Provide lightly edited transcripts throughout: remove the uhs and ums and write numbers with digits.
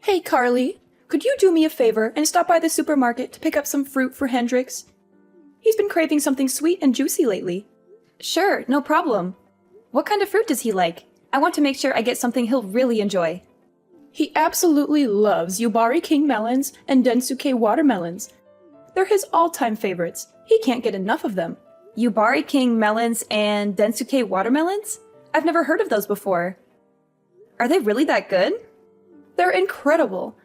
Hey, Carly, could you do me a favor and stop by the supermarket to pick up some fruit for Hendrix? He's been craving something sweet and juicy lately. Sure, no problem. What kind of fruit does he like? I want to make sure I get something he'll really enjoy. He absolutely loves Yubari King melons and Densuke watermelons. They're his all-time favorites. He can't get enough of them. Yubari King melons and Densuke watermelons? I've never heard of those before. Are they really that good? They're incredible.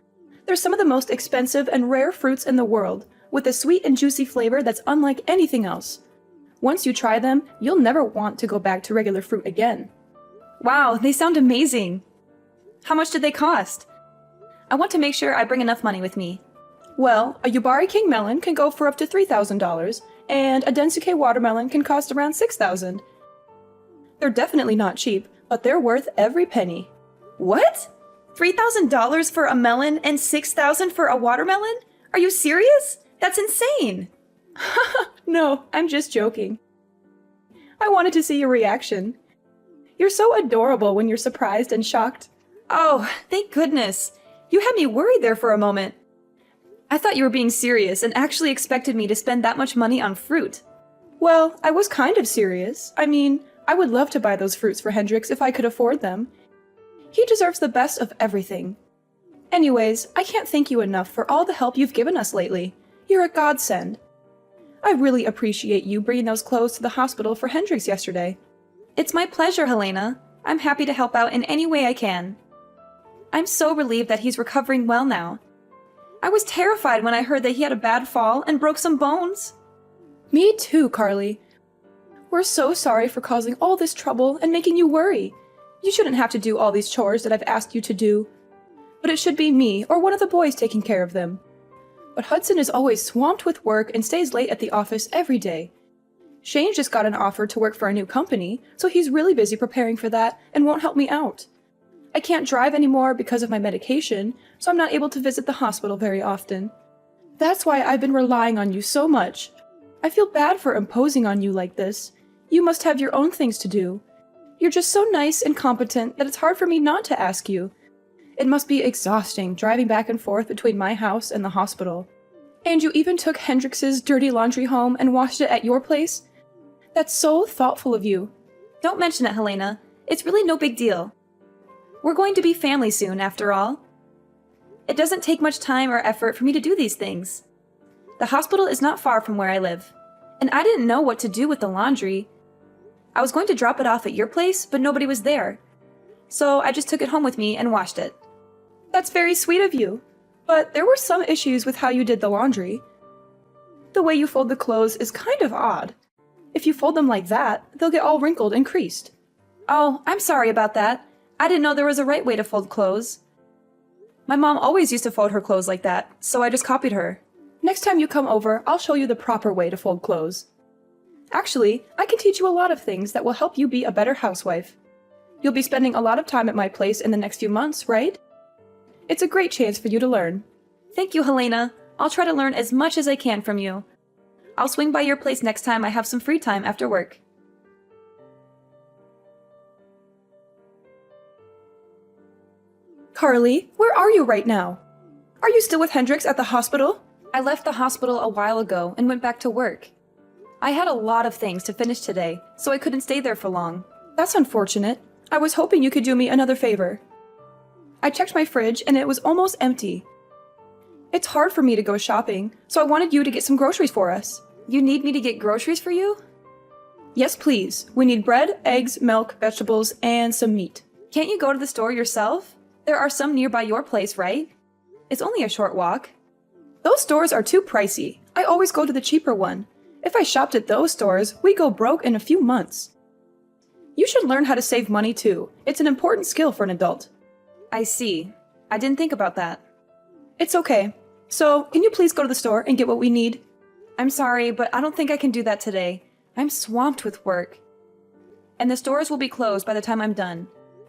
They're some of the most expensive and rare fruits in the world, with a sweet and juicy flavor that's unlike anything else. Once you try them, you'll never want to go back to regular fruit again. Wow, they sound amazing. How much did they cost? I want to make sure I bring enough money with me. Well, a Yubari King melon can go for up to $3,000, and a Densuke watermelon can cost around $6,000. They're definitely not cheap, but they're worth every penny. What? $3,000 for a melon and $6,000 for a watermelon? Are you serious? That's insane! No, I'm just joking. I wanted to see your reaction. You're so adorable when you're surprised and shocked. Oh, thank goodness. You had me worried there for a moment. I thought you were being serious and actually expected me to spend that much money on fruit. Well, I was kind of serious. I mean, I would love to buy those fruits for Hendrix if I could afford them. He deserves the best of everything. Anyways, I can't thank you enough for all the help you've given us lately. You're a godsend. I really appreciate you bringing those clothes to the hospital for Hendrix yesterday. It's my pleasure, Helena. I'm happy to help out in any way I can. I'm so relieved that he's recovering well now. I was terrified when I heard that he had a bad fall and broke some bones. Me too, Carly. We're so sorry for causing all this trouble and making you worry. You shouldn't have to do all these chores that I've asked you to do. But it should be me or one of the boys taking care of them. But Hudson is always swamped with work and stays late at the office every day. Shane just got an offer to work for a new company, so he's really busy preparing for that and won't help me out. I can't drive anymore because of my medication, so I'm not able to visit the hospital very often. That's why I've been relying on you so much. I feel bad for imposing on you like this. You must have your own things to do. You're just so nice and competent that it's hard for me not to ask you. It must be exhausting driving back and forth between my house and the hospital. And you even took Hendrix's dirty laundry home and washed it at your place? That's so thoughtful of you. Don't mention it, Helena. It's really no big deal. We're going to be family soon, after all. It doesn't take much time or effort for me to do these things. The hospital is not far from where I live, and I didn't know what to do with the laundry. I was going to drop it off at your place, but nobody was there. So I just took it home with me and washed it. That's very sweet of you, but there were some issues with how you did the laundry. The way you fold the clothes is kind of odd. If you fold them like that, they'll get all wrinkled and creased. Oh, I'm sorry about that. I didn't know there was a right way to fold clothes. My mom always used to fold her clothes like that, so I just copied her. Next time you come over, I'll show you the proper way to fold clothes. Actually, I can teach you a lot of things that will help you be a better housewife. You'll be spending a lot of time at my place in the next few months, right? It's a great chance for you to learn. Thank you, Helena. I'll try to learn as much as I can from you. I'll swing by your place next time I have some free time after work. Carly, where are you right now? Are you still with Hendrix at the hospital? I left the hospital a while ago and went back to work. I had a lot of things to finish today, so I couldn't stay there for long. That's unfortunate. I was hoping you could do me another favor. I checked my fridge and it was almost empty. It's hard for me to go shopping, so I wanted you to get some groceries for us. You need me to get groceries for you? Yes, please. We need bread, eggs, milk, vegetables, and some meat. Can't you go to the store yourself? There are some nearby your place, right? It's only a short walk. Those stores are too pricey. I always go to the cheaper one. If I shopped at those stores, we'd go broke in a few months. You should learn how to save money too. It's an important skill for an adult. I see. I didn't think about that. It's okay. So, can you please go to the store and get what we need? I'm sorry, but I don't think I can do that today. I'm swamped with work. And the stores will be closed by the time I'm done.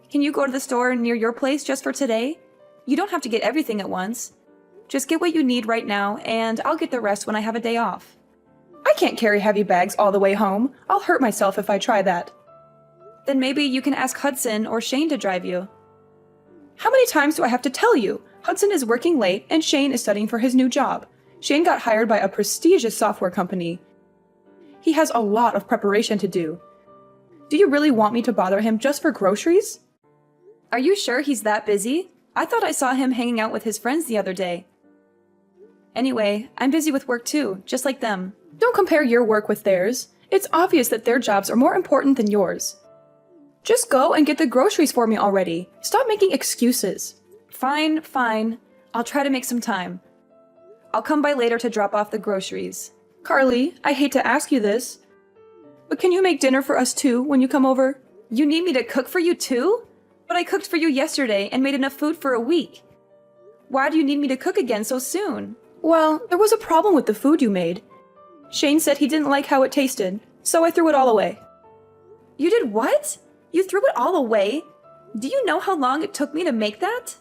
Can you go to the store near your place just for today? You don't have to get everything at once. Just get what you need right now, and I'll get the rest when I have a day off. I can't carry heavy bags all the way home. I'll hurt myself if I try that. Then maybe you can ask Hudson or Shane to drive you. How many times do I have to tell you? Hudson is working late and Shane is studying for his new job. Shane got hired by a prestigious software company. He has a lot of preparation to do. Do you really want me to bother him just for groceries? Are you sure he's that busy? I thought I saw him hanging out with his friends the other day. Anyway, I'm busy with work too, just like them. Don't compare your work with theirs. It's obvious that their jobs are more important than yours. Just go and get the groceries for me already. Stop making excuses. Fine, fine. I'll try to make some time. I'll come by later to drop off the groceries. Carly, I hate to ask you this, but can you make dinner for us too when you come over? You need me to cook for you too? But I cooked for you yesterday and made enough food for a week. Why do you need me to cook again so soon? Well, there was a problem with the food you made. Shane said he didn't like how it tasted, so I threw it all away. You did what? You threw it all away? Do you know how long it took me to make that?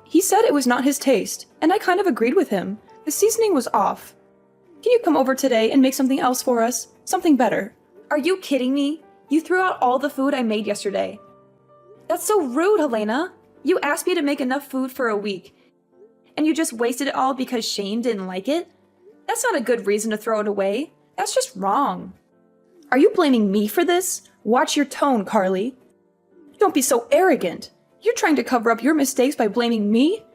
He said it was not his taste, and I kind of agreed with him. The seasoning was off. Can you come over today and make something else for us? Something better. Are you kidding me? You threw out all the food I made yesterday. That's so rude, Helena. You asked me to make enough food for a week, and you just wasted it all because Shane didn't like it? That's not a good reason to throw it away. That's just wrong. Are you blaming me for this? Watch your tone, Carly. Don't be so arrogant. You're trying to cover up your mistakes by blaming me?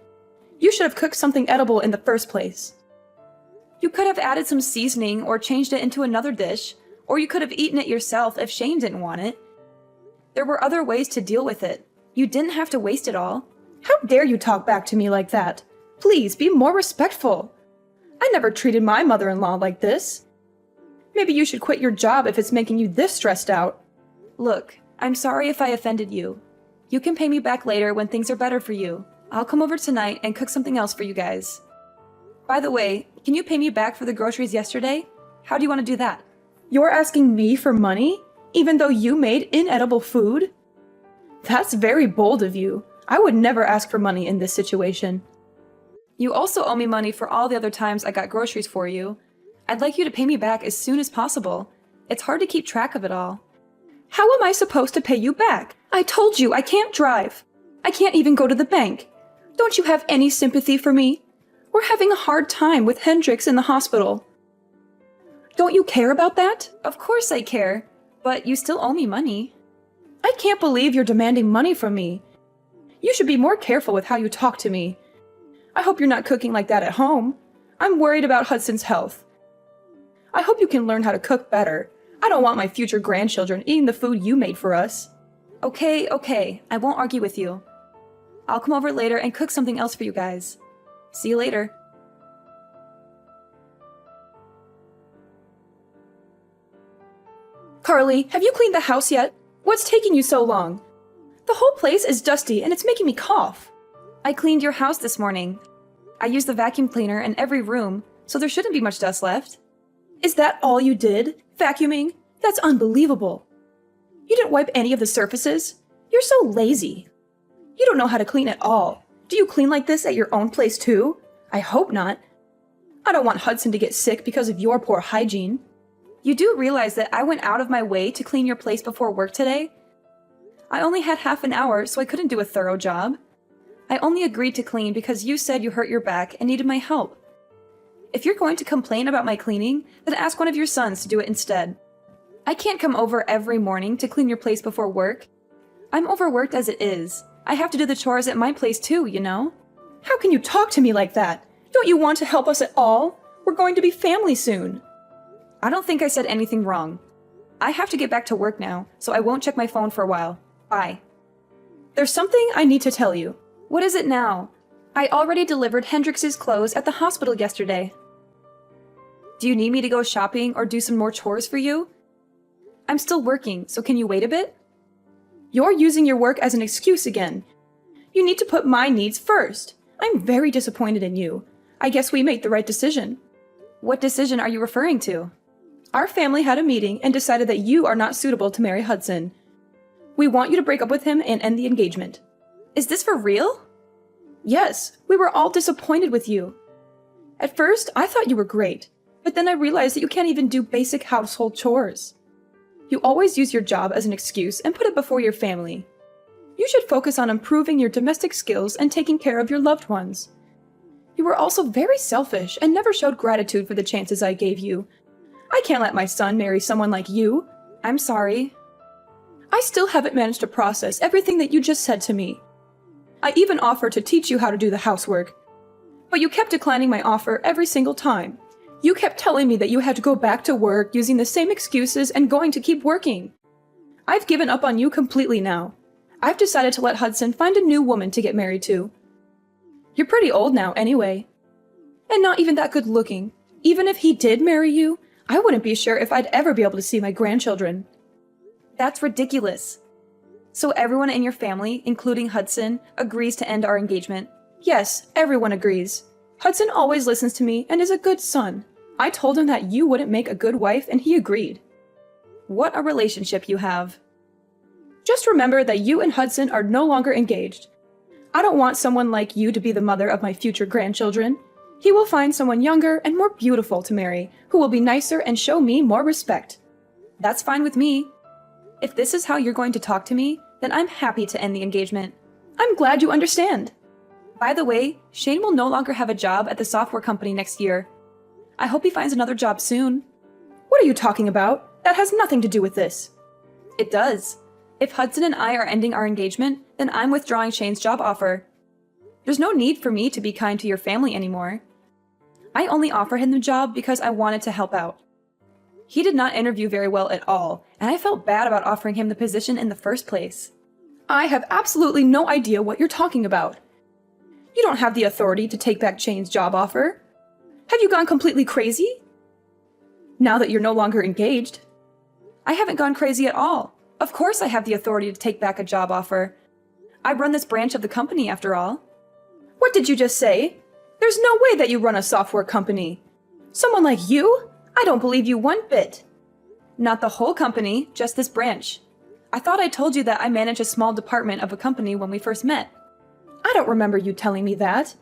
You should have cooked something edible in the first place. You could have added some seasoning or changed it into another dish, or you could have eaten it yourself if Shane didn't want it. There were other ways to deal with it. You didn't have to waste it all. How dare you talk back to me like that? Please be more respectful. I never treated my mother-in-law like this. Maybe you should quit your job if it's making you this stressed out. Look, I'm sorry if I offended you. You can pay me back later when things are better for you. I'll come over tonight and cook something else for you guys. By the way, can you pay me back for the groceries yesterday? How do you want to do that? You're asking me for money, even though you made inedible food? That's very bold of you. I would never ask for money in this situation. You also owe me money for all the other times I got groceries for you. I'd like you to pay me back as soon as possible. It's hard to keep track of it all. How am I supposed to pay you back? I told you I can't drive. I can't even go to the bank. Don't you have any sympathy for me? We're having a hard time with Hendrix in the hospital. Don't you care about that? Of course I care, but you still owe me money. I can't believe you're demanding money from me. You should be more careful with how you talk to me. I hope you're not cooking like that at home. I'm worried about Hudson's health. I hope you can learn how to cook better. I don't want my future grandchildren eating the food you made for us. Okay, I won't argue with you. I'll come over later and cook something else for you guys. See you later. Carly, have you cleaned the house yet? What's taking you so long? The whole place is dusty and it's making me cough. I cleaned your house this morning. I used the vacuum cleaner in every room, so there shouldn't be much dust left. Is that all you did? Vacuuming? That's unbelievable. You didn't wipe any of the surfaces? You're so lazy. You don't know how to clean at all. Do you clean like this at your own place too? I hope not. I don't want Hudson to get sick because of your poor hygiene. You do realize that I went out of my way to clean your place before work today? I only had half an hour, so I couldn't do a thorough job. I only agreed to clean because you said you hurt your back and needed my help. If you're going to complain about my cleaning, then ask one of your sons to do it instead. I can't come over every morning to clean your place before work. I'm overworked as it is. I have to do the chores at my place too, you know? How can you talk to me like that? Don't you want to help us at all? We're going to be family soon. I don't think I said anything wrong. I have to get back to work now, so I won't check my phone for a while. Bye. There's something I need to tell you. What is it now? I already delivered Hendrix's clothes at the hospital yesterday. Do you need me to go shopping or do some more chores for you? I'm still working, so can you wait a bit? You're using your work as an excuse again. You need to put my needs first. I'm very disappointed in you. I guess we made the right decision. What decision are you referring to? Our family had a meeting and decided that you are not suitable to marry Hudson. We want you to break up with him and end the engagement. Is this for real? Yes, we were all disappointed with you. At first, I thought you were great, but then I realized that you can't even do basic household chores. You always use your job as an excuse and put it before your family. You should focus on improving your domestic skills and taking care of your loved ones. You were also very selfish and never showed gratitude for the chances I gave you. I can't let my son marry someone like you. I'm sorry. I still haven't managed to process everything that you just said to me. I even offered to teach you how to do the housework. But you kept declining my offer every single time. You kept telling me that you had to go back to work using the same excuses and going to keep working. I've given up on you completely now. I've decided to let Hudson find a new woman to get married to. You're pretty old now anyway. And not even that good looking. Even if he did marry you, I wouldn't be sure if I'd ever be able to see my grandchildren. That's ridiculous. So everyone in your family, including Hudson, agrees to end our engagement? Yes, everyone agrees. Hudson always listens to me and is a good son. I told him that you wouldn't make a good wife and he agreed. What a relationship you have. Just remember that you and Hudson are no longer engaged. I don't want someone like you to be the mother of my future grandchildren. He will find someone younger and more beautiful to marry, who will be nicer and show me more respect. That's fine with me. If this is how you're going to talk to me, then I'm happy to end the engagement. I'm glad you understand. By the way, Shane will no longer have a job at the software company next year. I hope he finds another job soon. What are you talking about? That has nothing to do with this. It does. If Hudson and I are ending our engagement, then I'm withdrawing Shane's job offer. There's no need for me to be kind to your family anymore. I only offered him the job because I wanted to help out. He did not interview very well at all, and I felt bad about offering him the position in the first place. I have absolutely no idea what you're talking about. You don't have the authority to take back Shane's job offer. Have you gone completely crazy? Now that you're no longer engaged. I haven't gone crazy at all. Of course I have the authority to take back a job offer. I run this branch of the company after all. What did you just say? There's no way that you run a software company. Someone like you? I don't believe you one bit. Not the whole company, just this branch. I thought I told you that I manage a small department of a company when we first met. I don't remember you telling me that.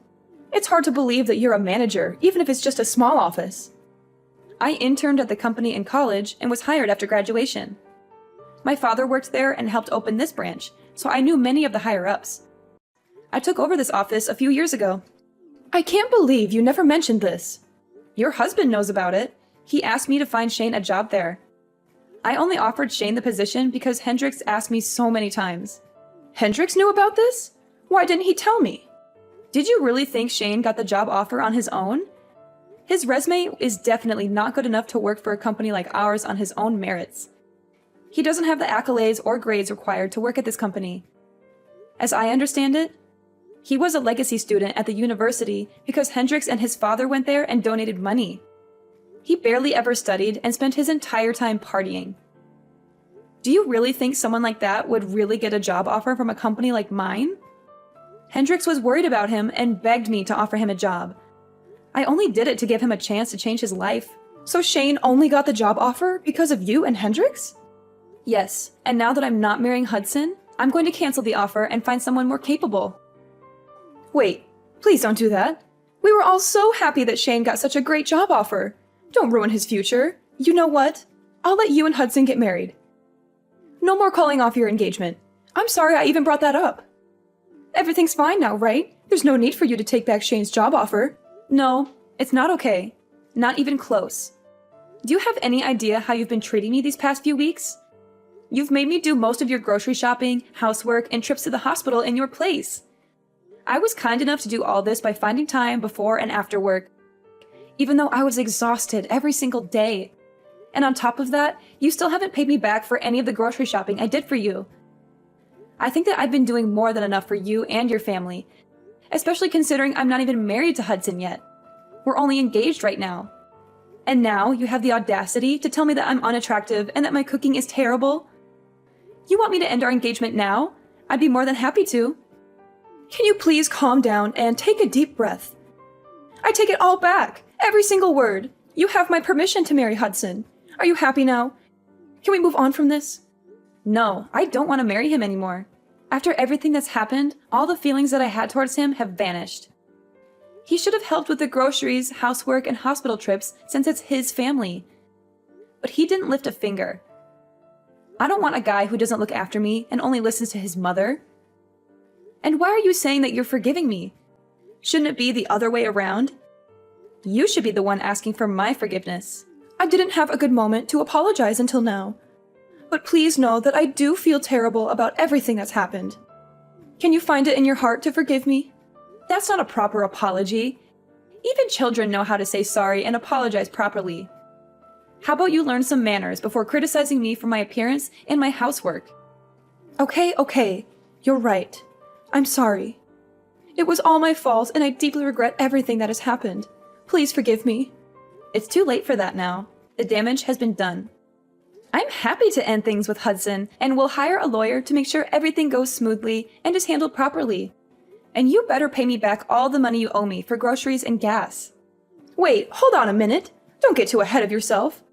It's hard to believe that you're a manager, even if it's just a small office. I interned at the company in college and was hired after graduation. My father worked there and helped open this branch, so I knew many of the higher-ups. I took over this office a few years ago. I can't believe you never mentioned this. Your husband knows about it. He asked me to find Shane a job there. I only offered Shane the position because Hendrix asked me so many times. Hendrix knew about this? Why didn't he tell me? Did you really think Shane got the job offer on his own? His resume is definitely not good enough to work for a company like ours on his own merits. He doesn't have the accolades or grades required to work at this company. As I understand it, he was a legacy student at the university because Hendrix and his father went there and donated money. He barely ever studied and spent his entire time partying. Do you really think someone like that would really get a job offer from a company like mine? Hendrix was worried about him and begged me to offer him a job. I only did it to give him a chance to change his life. So Shane only got the job offer because of you and Hendrix? Yes, and now that I'm not marrying Hudson, I'm going to cancel the offer and find someone more capable. Wait, please don't do that. We were all so happy that Shane got such a great job offer. Don't ruin his future. You know what? I'll let you and Hudson get married. No more calling off your engagement. I'm sorry I even brought that up. Everything's fine now, right? There's no need for you to take back Shane's job offer. No, it's not okay. Not even close. Do you have any idea how you've been treating me these past few weeks? You've made me do most of your grocery shopping, housework, and trips to the hospital in your place. I was kind enough to do all this by finding time before and after work, even though I was exhausted every single day. And on top of that, you still haven't paid me back for any of the grocery shopping I did for you. I think that I've been doing more than enough for you and your family, especially considering I'm not even married to Hudson yet. We're only engaged right now. And now you have the audacity to tell me that I'm unattractive and that my cooking is terrible? You want me to end our engagement now? I'd be more than happy to. Can you please calm down and take a deep breath? I take it all back, every single word. You have my permission to marry Hudson. Are you happy now? Can we move on from this? No, I don't want to marry him anymore. After everything that's happened, all the feelings that I had towards him have vanished. He should have helped with the groceries, housework, and hospital trips since it's his family. But he didn't lift a finger. I don't want a guy who doesn't look after me and only listens to his mother. And why are you saying that you're forgiving me? Shouldn't it be the other way around? You should be the one asking for my forgiveness. I didn't have a good moment to apologize until now. But please know that I do feel terrible about everything that's happened. Can you find it in your heart to forgive me? That's not a proper apology. Even children know how to say sorry and apologize properly. How about you learn some manners before criticizing me for my appearance and my housework? Okay. You're right. I'm sorry. It was all my fault, and I deeply regret everything that has happened. Please forgive me. It's too late for that now. The damage has been done. I'm happy to end things with Hudson, and will hire a lawyer to make sure everything goes smoothly and is handled properly. And you better pay me back all the money you owe me for groceries and gas. Wait, hold on a minute. Don't get too ahead of yourself.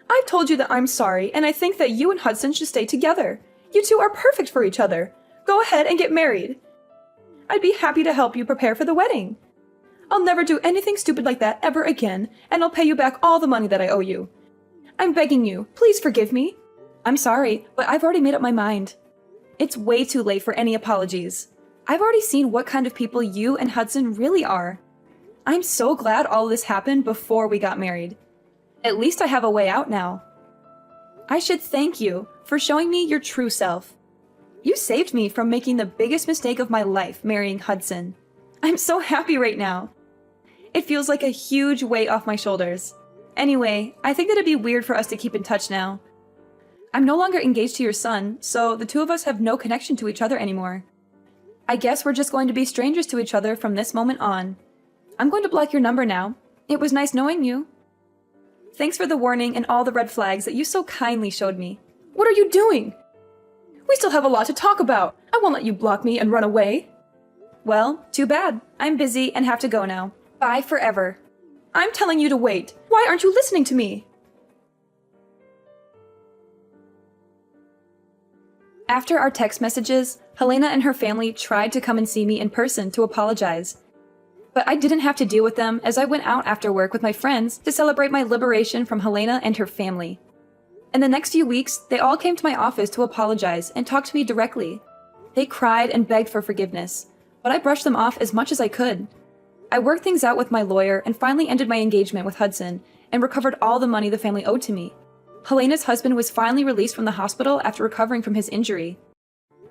I've told you that I'm sorry, and I think that you and Hudson should stay together. You two are perfect for each other. Go ahead and get married. I'd be happy to help you prepare for the wedding. I'll never do anything stupid like that ever again, and I'll pay you back all the money that I owe you. I'm begging you, please forgive me. I'm sorry, but I've already made up my mind. It's way too late for any apologies. I've already seen what kind of people you and Hudson really are. I'm so glad all this happened before we got married. At least I have a way out now. I should thank you for showing me your true self. You saved me from making the biggest mistake of my life, marrying Hudson. I'm so happy right now. It feels like a huge weight off my shoulders. Anyway, I think that it'd be weird for us to keep in touch now. I'm no longer engaged to your son, so the two of us have no connection to each other anymore. I guess we're just going to be strangers to each other from this moment on. I'm going to block your number now. It was nice knowing you. Thanks for the warning and all the red flags that you so kindly showed me. What are you doing? We still have a lot to talk about. I won't let you block me and run away. Well, too bad. I'm busy and have to go now. Bye forever. I'm telling you to wait. Why aren't you listening to me? After our text messages, Helena and her family tried to come and see me in person to apologize. But I didn't have to deal with them as I went out after work with my friends to celebrate my liberation from Helena and her family. In the next few weeks, they all came to my office to apologize and talk to me directly. They cried and begged for forgiveness, but I brushed them off as much as I could. I worked things out with my lawyer and finally ended my engagement with Hudson and recovered all the money the family owed to me. Helena's husband was finally released from the hospital after recovering from his injury.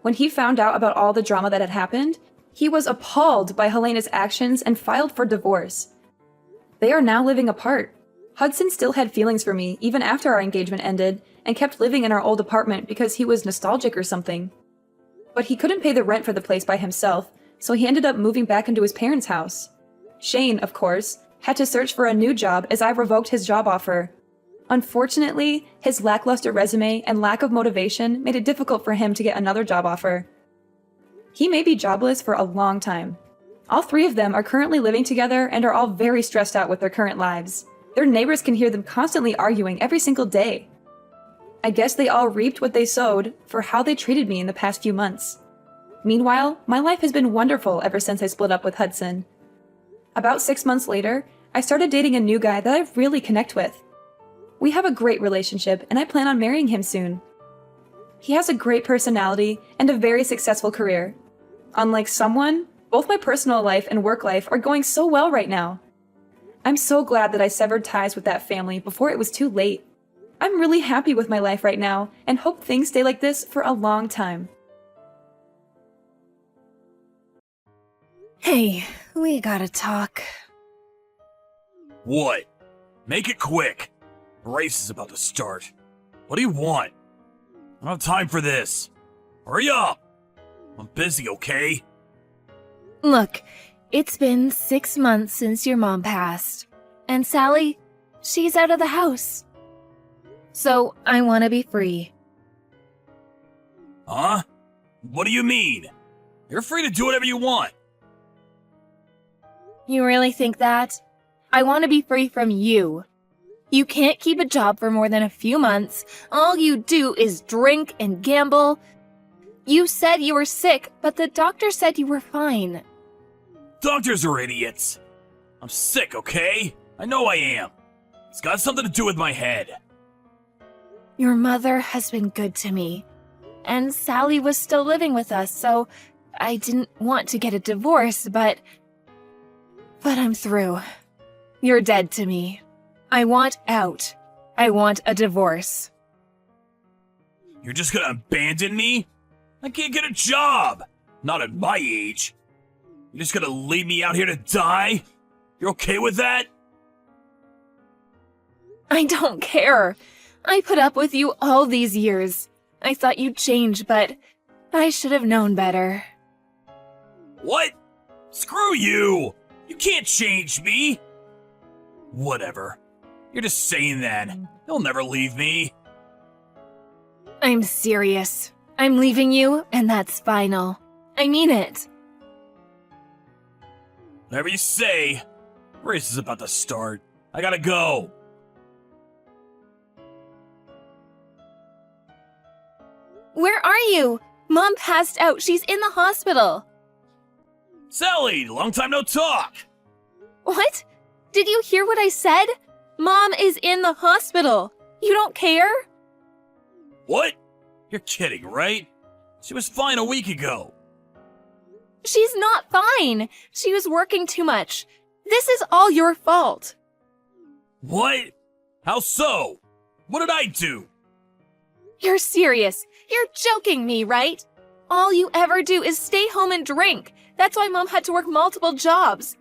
When he found out about all the drama that had happened, he was appalled by Helena's actions and filed for divorce. They are now living apart. Hudson still had feelings for me even after our engagement ended and kept living in our old apartment because he was nostalgic or something. But he couldn't pay the rent for the place by himself, so he ended up moving back into his parents' house. Shane, of course, had to search for a new job as I revoked his job offer. Unfortunately, his lackluster resume and lack of motivation made it difficult for him to get another job offer. He may be jobless for a long time. All three of them are currently living together and are all very stressed out with their current lives. Their neighbors can hear them constantly arguing every single day. I guess they all reaped what they sowed for how they treated me in the past few months. Meanwhile, my life has been wonderful ever since I split up with Hudson. About 6 months later, I started dating a new guy that I really connect with. We have a great relationship, and I plan on marrying him soon. He has a great personality and a very successful career. Unlike someone, both my personal life and work life are going so well right now. I'm so glad that I severed ties with that family before it was too late. I'm really happy with my life right now and hope things stay like this for a long time. Hey, we gotta talk. What? Make it quick. The race is about to start. What do you want? I don't have time for this. Hurry up! I'm busy, okay? Look, it's been 6 months since your mom passed. And Sally, she's out of the house. So I want to be free. Huh? What do you mean? You're free to do whatever you want. You really think that? I want to be free from you. You can't keep a job for more than a few months. All you do is drink and gamble. You said you were sick, but the doctor said you were fine. Doctors are idiots. I'm sick, okay? I know I am. It's got something to do with my head. Your mother has been good to me. And Sally was still living with us, so I didn't want to get a divorce, but I'm through. You're dead to me. I want out. I want a divorce. You're just gonna abandon me? I can't get a job! Not at my age. You're just gonna leave me out here to die? You're okay with that? I don't care. I put up with you all these years. I thought you'd change, but I should have known better. What? Screw you! You can't change me! Whatever. You're just saying that. You'll never leave me. I'm serious. I'm leaving you, and that's final. I mean it. Whatever you say. Race is about to start. I gotta go. Where are you? Mom passed out. She's in the hospital. Sally, long time no talk. What? Did you hear what I said? Mom is in the hospital. You don't care? What? You're kidding, right? She was fine a week ago. She's not fine. She was working too much. This is all your fault. What? How so? What did I do? You're serious. You're joking me, right? All you ever do is stay home and drink. That's why Mom had to work multiple jobs.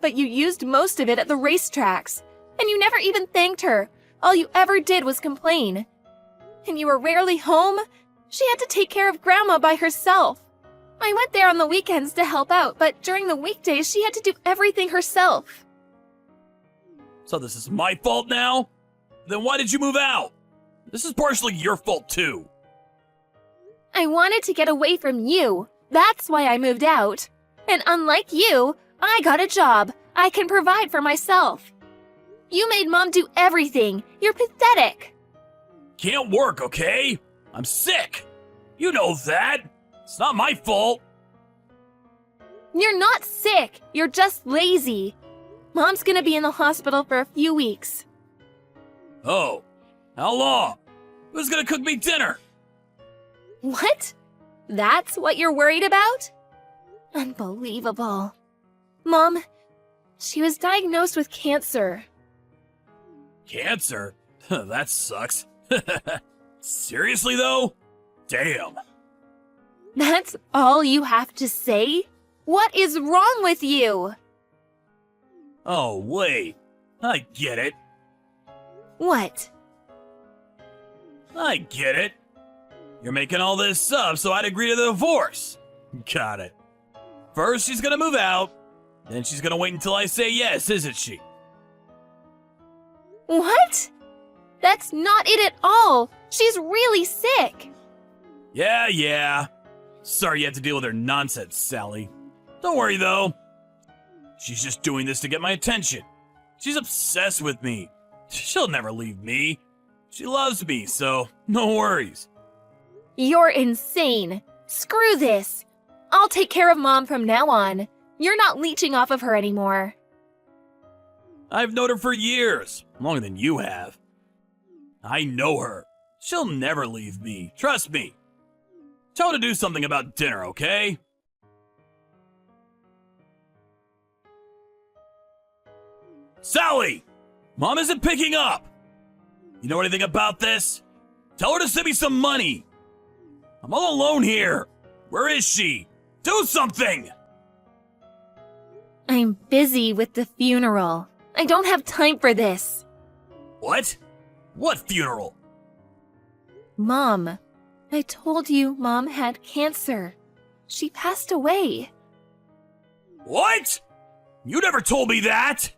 But you used most of it at the racetracks. And you never even thanked her. All you ever did was complain. And you were rarely home. She had to take care of Grandma by herself. I went there on the weekends to help out, but during the weekdays she had to do everything herself. So this is my fault now? Then why did you move out? This is partially your fault too. I wanted to get away from you. That's why I moved out. And unlike you, I got a job. I can provide for myself. You made Mom do everything. You're pathetic. Can't work, okay? I'm sick. You know that. It's not my fault. You're not sick. You're just lazy. Mom's gonna be in the hospital for a few weeks. Oh, how long? Who's gonna cook me dinner? What? That's what you're worried about? Unbelievable. Mom, she was diagnosed with cancer. Cancer? That sucks. Seriously though? Damn. That's all you have to say? What is wrong with you? Oh, wait. I get it. What? I get it. You're making all this up so I'd agree to the divorce. Got it. First, she's gonna move out. Then she's gonna wait until I say yes, isn't she? What? That's not it at all. She's really sick. Yeah. Sorry you had to deal with her nonsense, Sally. Don't worry, though. She's just doing this to get my attention. She's obsessed with me. She'll never leave me. She loves me, so no worries. You're insane. Screw this. I'll take care of Mom from now on. You're not leeching off of her anymore. I've known her for years, longer than you have. I know her. She'll never leave me. Trust me. Tell her to do something about dinner, okay? Sally! Mom isn't picking up! You know anything about this? Tell her to send me some money! I'm all alone here! Where is she? Do something! I'm busy with the funeral. I don't have time for this. What? What funeral? Mom, I told you Mom had cancer. She passed away. What? You never told me that!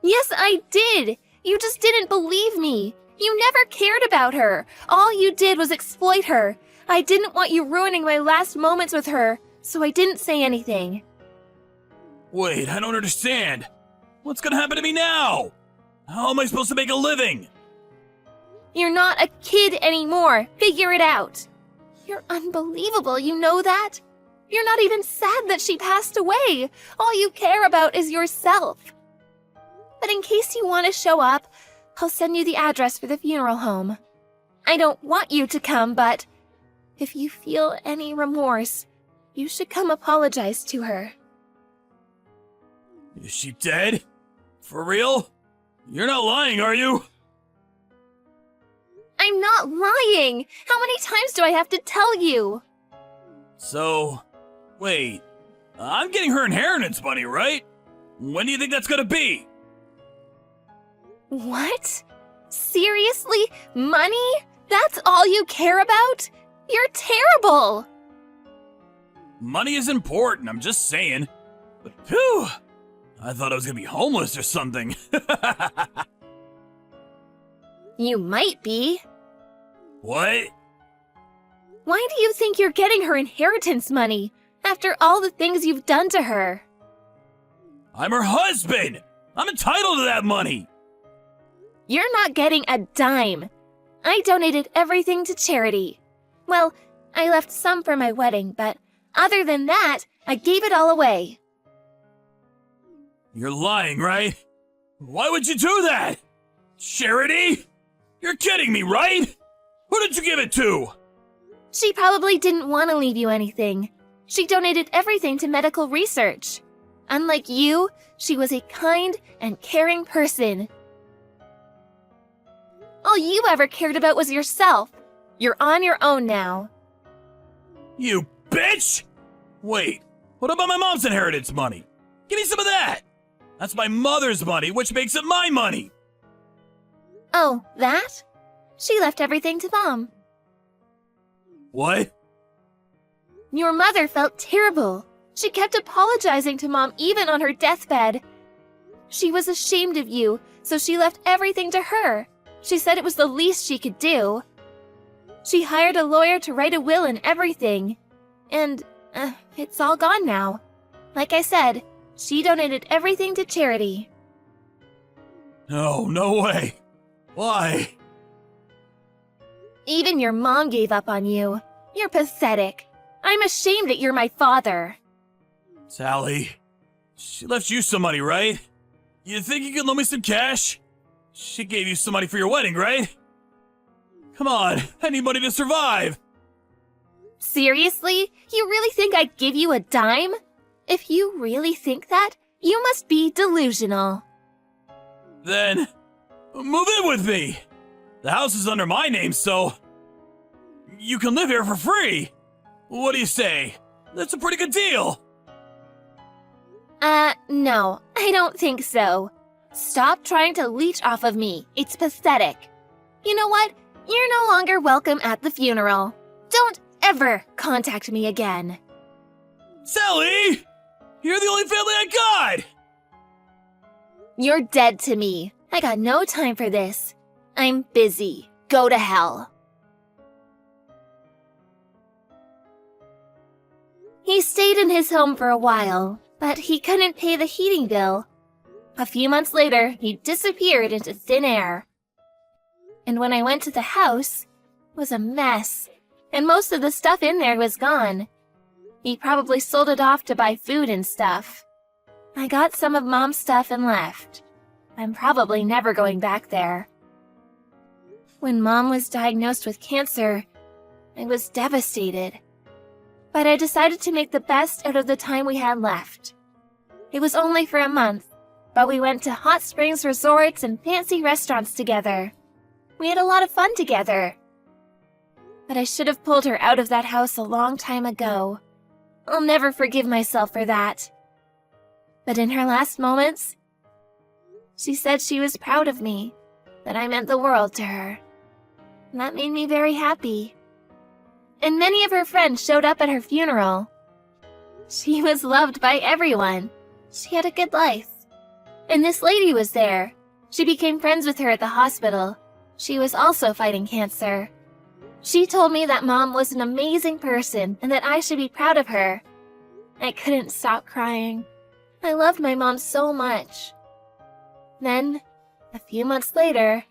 Yes, I did. You just didn't believe me. You never cared about her. All you did was exploit her. I didn't want you ruining my last moments with her, so I didn't say anything. Wait, I don't understand. What's gonna happen to me now? How am I supposed to make a living? You're not a kid anymore. Figure it out. You're unbelievable, you know that? You're not even sad that she passed away. All you care about is yourself. But in case you want to show up, I'll send you the address for the funeral home. I don't want you to come, but If you feel any remorse, you should come apologize to her. Is she dead? For real? You're not lying, are you? I'm not lying! How many times do I have to tell you? So, wait. I'm getting her inheritance money, right? When do you think that's gonna be? What? Seriously? Money? That's all you care about? You're terrible! Money is important, I'm just saying. But phew! I thought I was gonna be homeless or something. You might be. What? Why do you think you're getting her inheritance money after all the things you've done to her? I'm her husband! I'm entitled to that money! You're not getting a dime. I donated everything to charity. Well, I left some for my wedding, but other than that, I gave it all away. You're lying, right? Why would you do that? Charity? You're kidding me, right? Who did you give it to? She probably didn't want to leave you anything. She donated everything to medical research. Unlike you, she was a kind and caring person. All you ever cared about was yourself. You're on your own now. You bitch! Wait, what about my mom's inheritance money? Give me some of that! That's my mother's money, which makes it my money! Oh, that? She left everything to Mom. What? Your mother felt terrible. She kept apologizing to Mom even on her deathbed. She was ashamed of you, so she left everything to her. She said it was the least she could do. She hired a lawyer to write a will and everything. And, it's all gone now. Like I said, she donated everything to charity. No way. Why? Even your mom gave up on you. You're pathetic. I'm ashamed that you're my father. Sally, she left you some money, right? You think you can loan me some cash? She gave you some money for your wedding, right? Come on, I need money to survive. Seriously? You really think I'd give you a dime? If you really think that, you must be delusional. Then, move in with me. The house is under my name, so you can live here for free. What do you say? That's a pretty good deal. No, I don't think so. Stop trying to leech off of me. It's pathetic. You know what? You're no longer welcome at the funeral. Don't ever contact me again. Sally! You're the only family I got! You're dead to me. I got no time for this. I'm busy. Go to hell. He stayed in his home for a while, but he couldn't pay the heating bill. A few months later, he disappeared into thin air. And when I went to the house, it was a mess, and most of the stuff in there was gone. He probably sold it off to buy food and stuff. I got some of Mom's stuff and left. I'm probably never going back there. When Mom was diagnosed with cancer, I was devastated. But I decided to make the best out of the time we had left. It was only for a month, but we went to hot springs resorts and fancy restaurants together. We had a lot of fun together. But I should have pulled her out of that house a long time ago. I'll never forgive myself for that. But in her last moments, she said she was proud of me, that I meant the world to her. And that made me very happy. And many of her friends showed up at her funeral. She was loved by everyone. She had a good life. And this lady was there. She became friends with her at the hospital. She was also fighting cancer. She told me that Mom was an amazing person and that I should be proud of her. I couldn't stop crying. I loved my mom so much. Then, a few months later,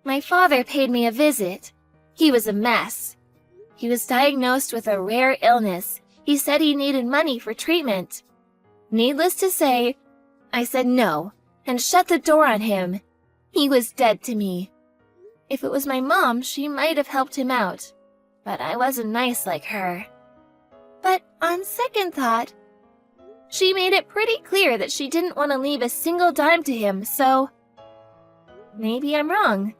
my father paid me a visit. He was a mess. He was diagnosed with a rare illness. He said he needed money for treatment. Needless to say, I said no and shut the door on him. He was dead to me. If it was my mom, she might have helped him out. but I wasn't nice like her. But on second thought, she made it pretty clear that she didn't want to leave a single dime to him, so maybe I'm wrong.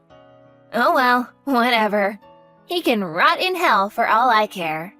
Oh well, whatever. He can rot in hell for all I care.